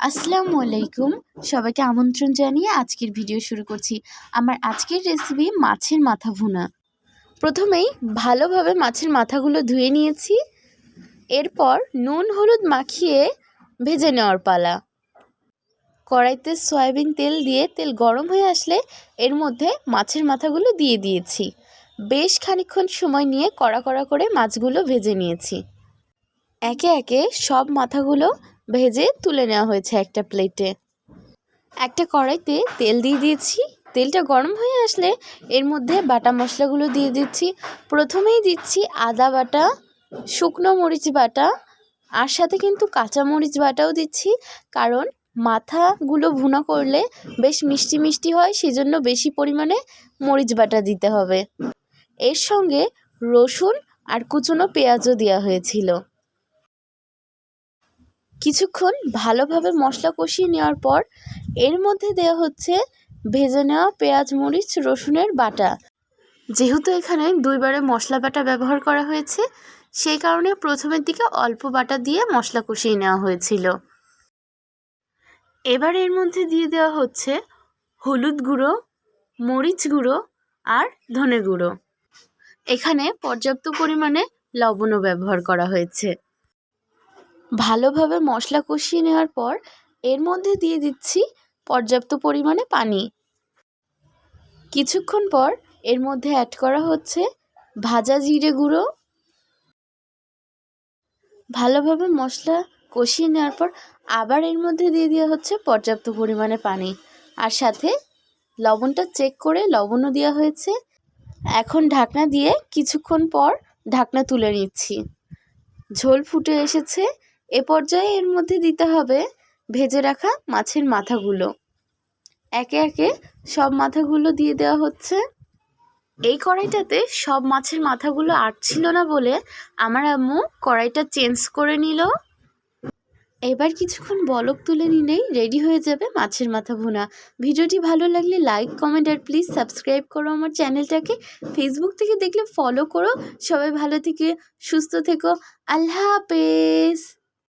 আসসালামু আলাইকুম। সবাইকে আমন্ত্রণ জানিয়ে আজকের ভিডিও শুরু করছি। আমার আজকের রেসিপি মাছের মাথা ভুনা। প্রথমেই ভালোভাবে মাছের মাথাগুলো ধুয়ে নিয়েছি। এরপর নুন হলুদ মাখিয়ে ভেজে নেওয়ার পালা। কড়াইতে সয়াবিন তেল দিয়ে তেল গরম হয়ে আসলে এর মধ্যে মাছের মাথাগুলো দিয়ে দিয়েছি। বেশ খানিকক্ষণ সময় নিয়ে কড়া কড়া করে মাছগুলো ভেজে নিয়েছি। একে একে সব মাথাগুলো ভেজে তুলে নেওয়া হয়েছে একটা প্লেটে। একটা কড়াইতে তেল দিয়ে দিয়েছি। তেলটা গরম হয়ে আসলে এর মধ্যে বাটা মশলাগুলো দিয়ে দিচ্ছি। প্রথমেই দিচ্ছি আদা বাটা, শুকনো মরিচ বাটা, আর সাথে কিন্তু কাঁচা মরিচ বাটাও দিচ্ছি, কারণ মাথাগুলো ভুনা করলে বেশ মিষ্টি মিষ্টি হয়, সেজন্য বেশি পরিমাণে মরিচ বাটা দিতে হবে। এর সঙ্গে রসুন আর কুচনো পেঁয়াজও দেওয়া হয়েছিল। কিছুক্ষণ ভালোভাবে মশলা কষিয়ে নেওয়ার পর এর মধ্যে দেওয়া হচ্ছে ভেজে নেওয়া পেঁয়াজ মরিচ রসুনের বাটা। যেহেতু এখানে দুইবারে মশলা বাটা ব্যবহার করা হয়েছে, সেই কারণে প্রথমের দিকে অল্প বাটা দিয়ে মশলা কষিয়ে নেওয়া হয়েছিল। এবার এর মধ্যে দিয়ে দেওয়া হচ্ছে হলুদ গুঁড়ো, মরিচ গুঁড়ো আর ধনে গুঁড়ো। এখানে পর্যাপ্ত পরিমাণে লবণও ব্যবহার করা হয়েছে। ভালোভাবে মশলা কষিয়ে নেওয়ার পর এর মধ্যে দিয়ে দিচ্ছি পর্যাপ্ত পরিমাণে পানি। কিছুক্ষণ পর এর মধ্যে অ্যাড করা হচ্ছে ভাজা জিরে গুঁড়ো। ভালোভাবে মশলা কষিয়ে নেওয়ার পর আবার এর মধ্যে দিয়ে দেওয়া হচ্ছে পর্যাপ্ত পরিমাণে পানি, আর সাথে লবণটা চেক করে লবণও দেওয়া হয়েছে। এখন ঢাকনা দিয়ে কিছুক্ষণ পর ঢাকনা তুলে নিচ্ছি। ঝোল ফুটে এসেছে। এ পর্যায়ে এর মধ্যে দিতে হবে ভেজে রাখা মাছের মাথাগুলো। একে একে সব মাথাগুলো দিয়ে দেওয়া হচ্ছে। এই কড়াইটাতে সব মাছের মাথাগুলো আটছিল না বলে আমার আম্মু কড়াইটা চেঞ্জ করে নিল। এবার কিছুক্ষণ বলক তুলে নিলেই রেডি হয়ে যাবে মাছের মাথা ভুনা। ভিডিওটি ভালো লাগলে লাইক, কমেন্ট আর প্লিজ সাবস্ক্রাইব করো আমার চ্যানেলটাকে। ফেসবুক থেকে দেখলে ফলো করো। সবাই ভালো থেকে সুস্থ থেকো। আল্লাহ হাফেজ।